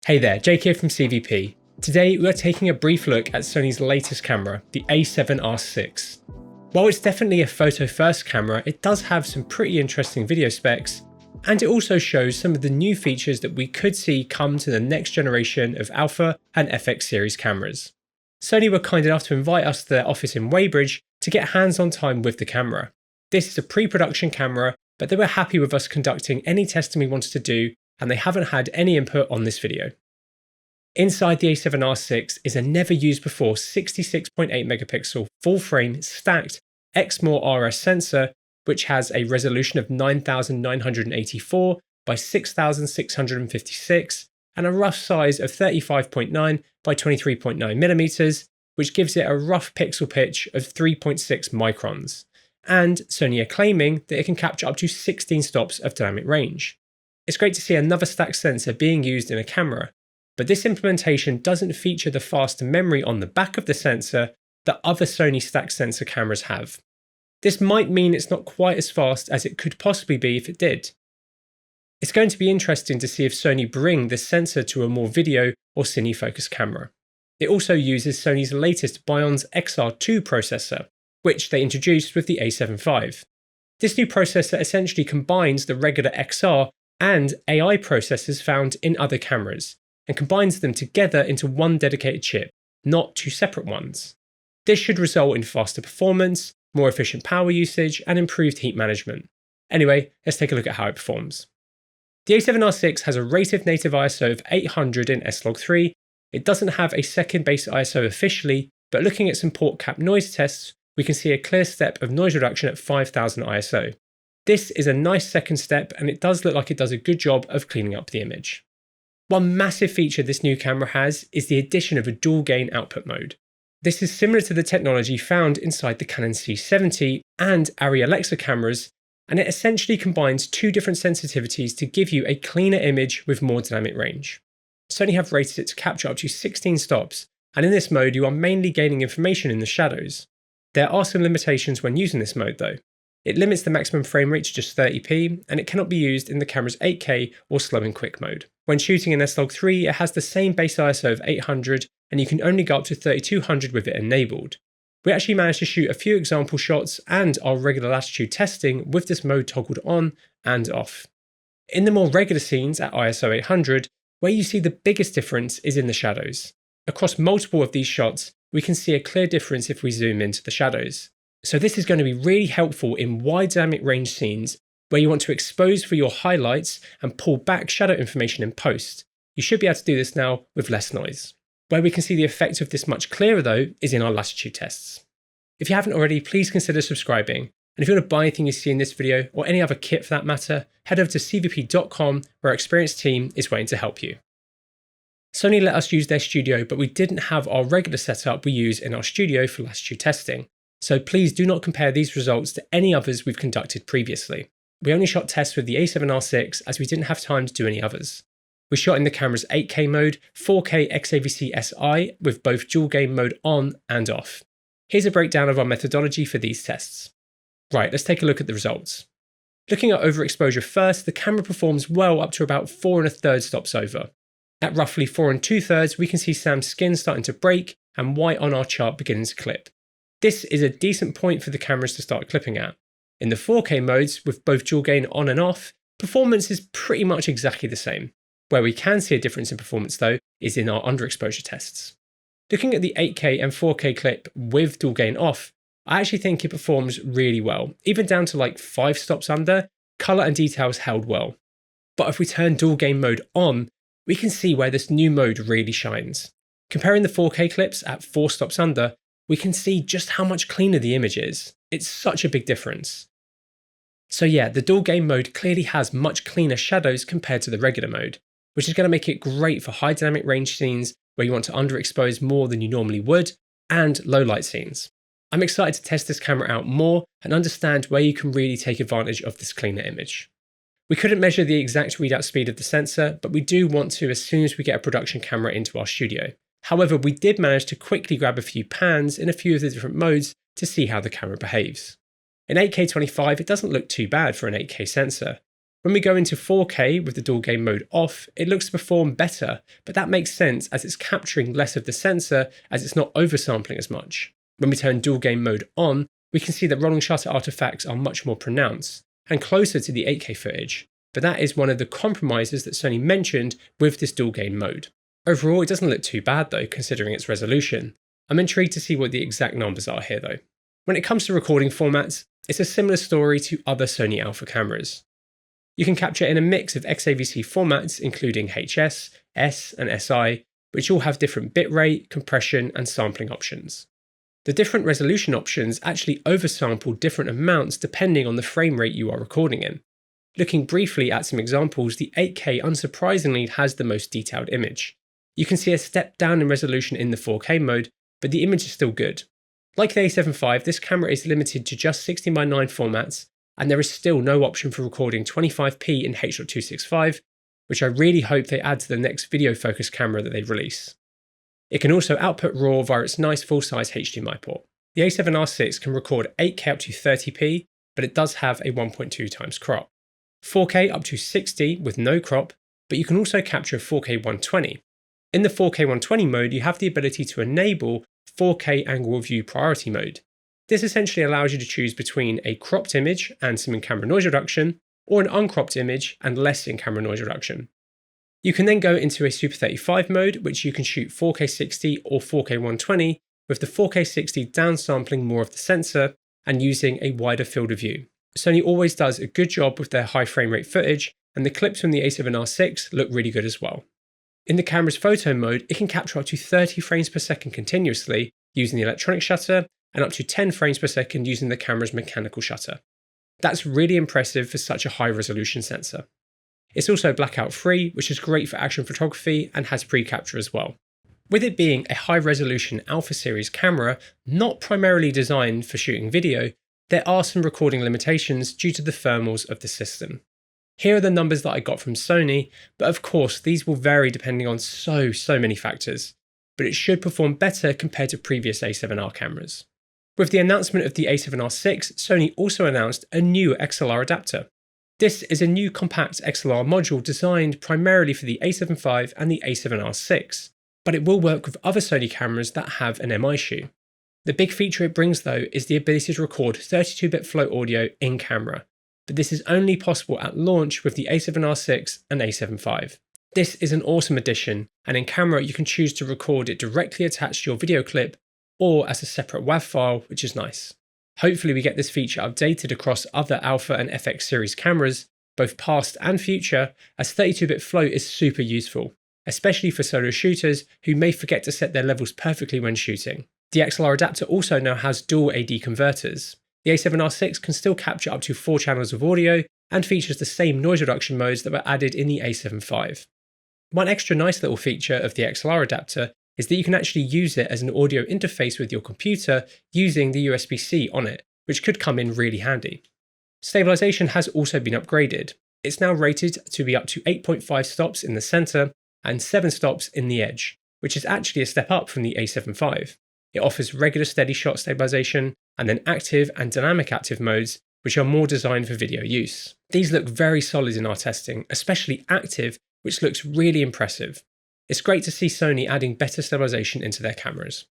Hey there, Jake here from CVP. Today we are taking a brief look at Sony's latest camera, the A7R VI. While it's definitely a photo first camera, it does have some pretty interesting video specs, and it also shows some of the new features that we could see come to the next generation of Alpha and FX series cameras. Sony were kind enough to invite us to their office in Weybridge to get hands-on time with the camera. This is a pre-production camera, but they were happy with us conducting any testing we wanted to do, and they haven't had any input on this video. Inside the A7R VI is a never used before 66.8 megapixel full frame stacked Exmor RS sensor, which has a resolution of 9984 by 6656 and a rough size of 35.9 by 23.9 millimeters, which gives it a rough pixel pitch of 3.6 microns. And Sony are claiming that it can capture up to 16 stops of dynamic range. It's great to see another stacked sensor being used in a camera, but this implementation doesn't feature the faster memory on the back of the sensor that other Sony stacked sensor cameras have. This might mean it's not quite as fast as it could possibly be if it did. It's going to be interesting to see if Sony bring this sensor to a more video or cine focused camera. It also uses Sony's latest Bionz XR2 processor, which they introduced with the A7 V. This new processor essentially combines the regular XR and AI processors found in other cameras, and combines them together into one dedicated chip, not two separate ones. This should result in faster performance, more efficient power usage, and improved heat management. Anyway, let's take a look at how it performs. The A7R VI has a rated native ISO of 800 in S-Log3. It doesn't have a second base ISO officially, but looking at some port cap noise tests, we can see a clear step of noise reduction at 5000 ISO. This is a nice second step, and it does look like it does a good job of cleaning up the image. One massive feature this new camera has is the addition of a dual gain output mode. This is similar to the technology found inside the Canon C70 and Arri Alexa cameras, and it essentially combines two different sensitivities to give you a cleaner image with more dynamic range. Sony have rated it to capture up to 16 stops, and in this mode you are mainly gaining information in the shadows. There are some limitations when using this mode though. It limits the maximum frame rate to just 30p, and it cannot be used in the camera's 8K or slow and quick mode. When shooting in S-Log3, it has the same base ISO of 800, and you can only go up to 3200 with it enabled. We actually managed to shoot a few example shots and our regular Latitude testing with this mode toggled on and off. In the more regular scenes at ISO 800, where you see the biggest difference is in the shadows. Across multiple of these shots, we can see a clear difference if we zoom into the shadows. So this is going to be really helpful in wide dynamic range scenes where you want to expose for your highlights and pull back shadow information in post. You should be able to do this now with less noise. Where we can see the effect of this much clearer though is in our Latitude tests. If you haven't already, please consider subscribing. And if you want to buy anything you see in this video or any other kit for that matter, head over to cvp.com where our experienced team is waiting to help you. Sony let us use their studio, but we didn't have our regular setup we use in our studio for Latitude testing. So please do not compare these results to any others we've conducted previously. We only shot tests with the A7R VI as we didn't have time to do any others. We shot in the camera's 8K mode, 4K XAVC SI with both dual gain mode on and off. Here's a breakdown of our methodology for these tests. Right, let's take a look at the results. Looking at overexposure first, the camera performs well up to about 4 1/3 stops over. At roughly 4 2/3, we can see Sam's skin starting to break and white on our chart beginning to clip. This is a decent point for the cameras to start clipping at. In the 4K modes, with both dual gain on and off, performance is pretty much exactly the same. Where we can see a difference in performance though, is in our underexposure tests. Looking at the 8K and 4K clip with dual gain off, I actually think it performs really well. Even down to like 5 stops under, colour and details held well. But if we turn dual gain mode on, we can see where this new mode really shines. Comparing the 4K clips at 4 stops under, we can see just how much cleaner the image is. It's such a big difference. So yeah, the dual gain mode clearly has much cleaner shadows compared to the regular mode, which is going to make it great for high dynamic range scenes where you want to underexpose more than you normally would, and low light scenes. I'm excited to test this camera out more and understand where you can really take advantage of this cleaner image. We couldn't measure the exact readout speed of the sensor, but we do want to as soon as we get a production camera into our studio. However, we did manage to quickly grab a few pans in a few of the different modes to see how the camera behaves. In 8K 25, it doesn't look too bad for an 8K sensor. When we go into 4K with the dual gain mode off, it looks to perform better, but that makes sense as it's capturing less of the sensor as it's not oversampling as much. When we turn dual gain mode on, we can see that rolling shutter artifacts are much more pronounced and closer to the 8K footage, but that is one of the compromises that Sony mentioned with this dual gain mode. Overall, it doesn't look too bad though, considering its resolution. I'm intrigued to see what the exact numbers are here though. When it comes to recording formats, it's a similar story to other Sony Alpha cameras. You can capture in a mix of XAVC formats including HS, S and SI, which all have different bitrate, compression and sampling options. The different resolution options actually oversample different amounts depending on the frame rate you are recording in. Looking briefly at some examples, the 8K unsurprisingly has the most detailed image. You can see a step down in resolution in the 4K mode, but the image is still good. Like the A7 V, this camera is limited to just 16:9 formats, and there is still no option for recording 25p in H.265, which I really hope they add to the next video focus camera that they release. It can also output RAW via its nice full-size HDMI port. The A7R VI can record 8K up to 30p, but it does have a 1.2 times crop. 4K up to 60 with no crop, but you can also capture 4K 120. In the 4K 120 mode, you have the ability to enable 4K angle view priority mode. This essentially allows you to choose between a cropped image and some in-camera noise reduction, or an uncropped image and less in-camera noise reduction. You can then go into a Super 35 mode, which you can shoot 4K 60 or 4K 120, with the 4K 60 downsampling more of the sensor and using a wider field of view. Sony always does a good job with their high frame rate footage, and the clips from the A7R VI look really good as well. In the camera's photo mode, it can capture up to 30 frames per second continuously using the electronic shutter and up to 10 frames per second using the camera's mechanical shutter. That's really impressive for such a high resolution sensor. It's also blackout free, which is great for action photography and has pre-capture as well. With it being a high resolution Alpha series camera, not primarily designed for shooting video, there are some recording limitations due to the thermals of the system. Here are the numbers that I got from Sony, but of course these will vary depending on so many factors, but it should perform better compared to previous A7R cameras. With the announcement of the A7R VI, Sony also announced a new XLR adapter. This is a new compact XLR module designed primarily for the A7 V and the A7R VI, but it will work with other Sony cameras that have an MI shoe. The big feature it brings though is the ability to record 32-bit float audio in camera, but this is only possible at launch with the A7R VI and A7 V. This is an awesome addition, and in camera you can choose to record it directly attached to your video clip or as a separate WAV file, which is nice. Hopefully we get this feature updated across other Alpha and FX series cameras, both past and future, as 32-bit float is super useful, especially for solo shooters who may forget to set their levels perfectly when shooting. The XLR adapter also now has dual AD converters. The A7R VI can still capture up to 4 channels of audio and features the same noise reduction modes that were added in the A7 V. One extra nice little feature of the XLR adapter is that you can actually use it as an audio interface with your computer using the USB-C on it, which could come in really handy. Stabilisation has also been upgraded. It's now rated to be up to 8.5 stops in the centre and 7 stops in the edge, which is actually a step up from the A7 V. It offers regular steady shot stabilisation and then active and dynamic active modes, which are more designed for video use. These look very solid in our testing, especially active, which looks really impressive. It's great to see Sony adding better stabilisation into their cameras.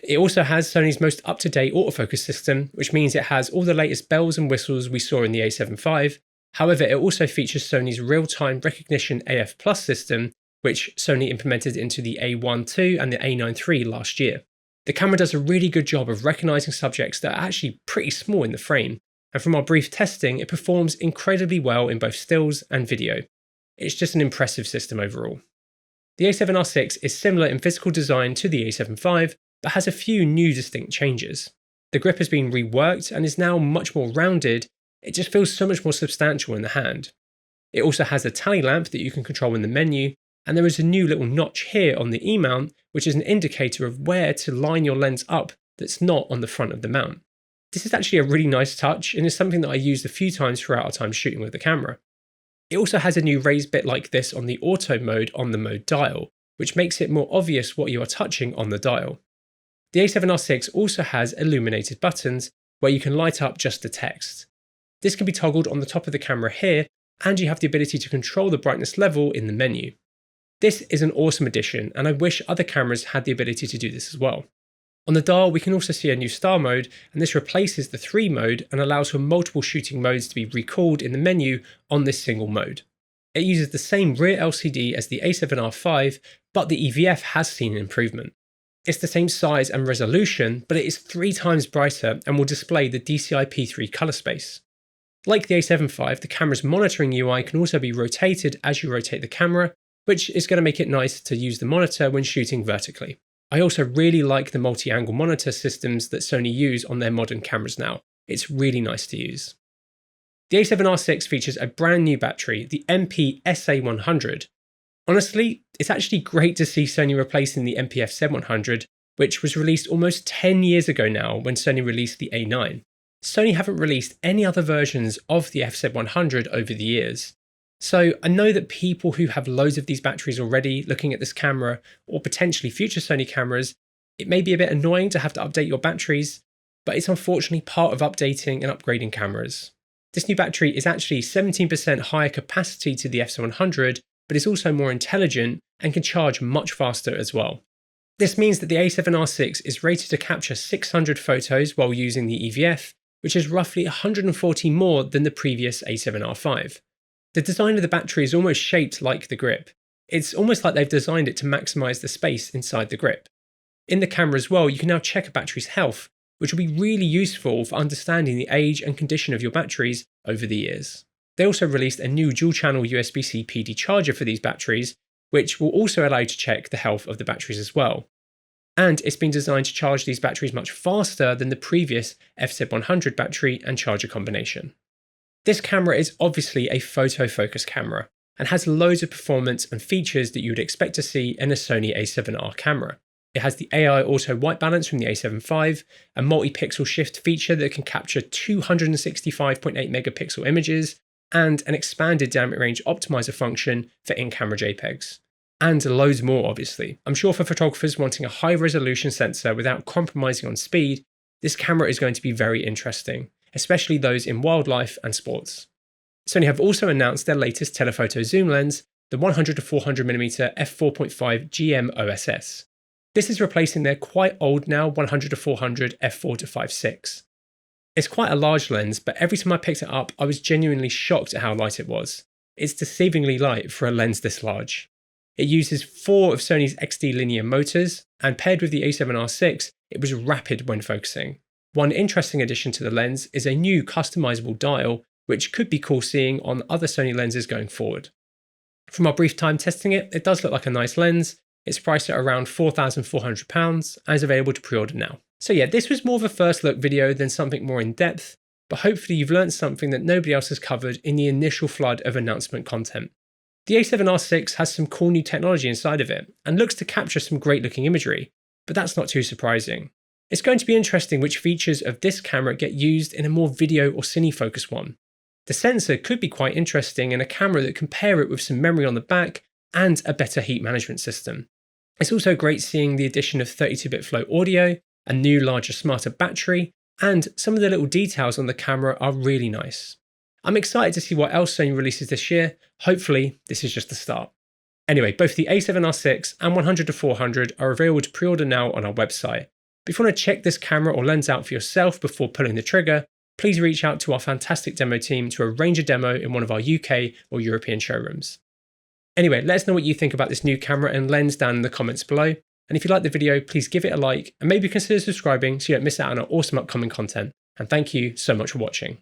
It also has Sony's most up-to-date autofocus system, which means it has all the latest bells and whistles we saw in the A7 V. However, it also features Sony's real-time recognition AF Plus system, which Sony implemented into the A1 II and the A9 III last year. The camera does a really good job of recognising subjects that are actually pretty small in the frame, and from our brief testing, it performs incredibly well in both stills and video. It's just an impressive system overall. The A7R VI is similar in physical design to the A7 V, but has a few new distinct changes. The grip has been reworked and is now much more rounded. It just feels so much more substantial in the hand. It also has a tally lamp that you can control in the menu, and there is a new little notch here on the E-mount, which is an indicator of where to line your lens up that's not on the front of the mount. This is actually a really nice touch and is something that I used a few times throughout our time shooting with the camera. It also has a new raised bit like this on the auto mode on the mode dial, which makes it more obvious what you are touching on the dial. The A7R VI also has illuminated buttons where you can light up just the text. This can be toggled on the top of the camera here, and you have the ability to control the brightness level in the menu. This is an awesome addition, and I wish other cameras had the ability to do this as well. On the dial, we can also see a new star mode, and this replaces the 3 mode and allows for multiple shooting modes to be recalled in the menu on this single mode. It uses the same rear LCD as the A7R V, but the EVF has seen an improvement. It's the same size and resolution, but it is 3 times brighter and will display the DCI P3 colour space. Like the A7 V, the camera's monitoring UI can also be rotated as you rotate the camera, which is going to make it nice to use the monitor when shooting vertically. I also really like the multi-angle monitor systems that Sony use on their modern cameras now. It's really nice to use. The A7R VI features a brand new battery, the MP-SA100. Honestly, it's actually great to see Sony replacing the MP-F700, which was released almost 10 years ago now when Sony released the A9. Sony haven't released any other versions of the F700 over the years. So I know that people who have loads of these batteries already looking at this camera, or potentially future Sony cameras, it may be a bit annoying to have to update your batteries, but it's unfortunately part of updating and upgrading cameras. This new battery is actually 17% higher capacity to the F700, but is also more intelligent and can charge much faster as well. This means that the A7R VI is rated to capture 600 photos while using the EVF, which is roughly 140 more than the previous A7R V. The design of the battery is almost shaped like the grip. It's almost like they've designed it to maximise the space inside the grip. In the camera as well, you can now check a battery's health, which will be really useful for understanding the age and condition of your batteries over the years. They also released a new dual-channel USB-C PD charger for these batteries, which will also allow you to check the health of the batteries as well. And it's been designed to charge these batteries much faster than the previous F700 battery and charger combination. This camera is obviously a photo-focus camera and has loads of performance and features that you would expect to see in a Sony A7R camera. It has the AI auto white balance from the A7 V, a multi-pixel shift feature that can capture 265.8 megapixel images, and an expanded dynamic range optimizer function for in-camera JPEGs. And loads more, obviously. I'm sure for photographers wanting a high-resolution sensor without compromising on speed, this camera is going to be very interesting, especially those in wildlife and sports. Sony have also announced their latest telephoto zoom lens, the 100-400mm f4.5 GM OSS. This is replacing their quite old now 100-400 f4-5.6. It's quite a large lens, but every time I picked it up, I was genuinely shocked at how light it was. It's deceivingly light for a lens this large. It uses 4 of Sony's XD linear motors, and paired with the A7R VI, it was rapid when focusing. One interesting addition to the lens is a new customizable dial, which could be cool seeing on other Sony lenses going forward. From our brief time testing it, it does look like a nice lens. It's priced at around £4,400 and is available to pre-order now. So yeah, this was more of a first look video than something more in depth, but hopefully you've learned something that nobody else has covered in the initial flood of announcement content. The A7R VI has some cool new technology inside of it and looks to capture some great looking imagery, but that's not too surprising. It's going to be interesting which features of this camera get used in a more video or cine focused one. The sensor could be quite interesting in a camera that can pair it with some memory on the back and a better heat management system. It's also great seeing the addition of 32-bit flow audio, a new larger smarter battery, and some of the little details on the camera are really nice. I'm excited to see what else Sony releases this year. Hopefully this is just the start. Anyway, both the A7R VI and 100-400 are available to pre-order now on our website. But if you want to check this camera or lens out for yourself before pulling the trigger, please reach out to our fantastic demo team to arrange a demo in one of our UK or European showrooms. Anyway, let us know what you think about this new camera and lens down in the comments below. And if you liked the video, please give it a like and maybe consider subscribing so you don't miss out on our awesome upcoming content. And thank you so much for watching.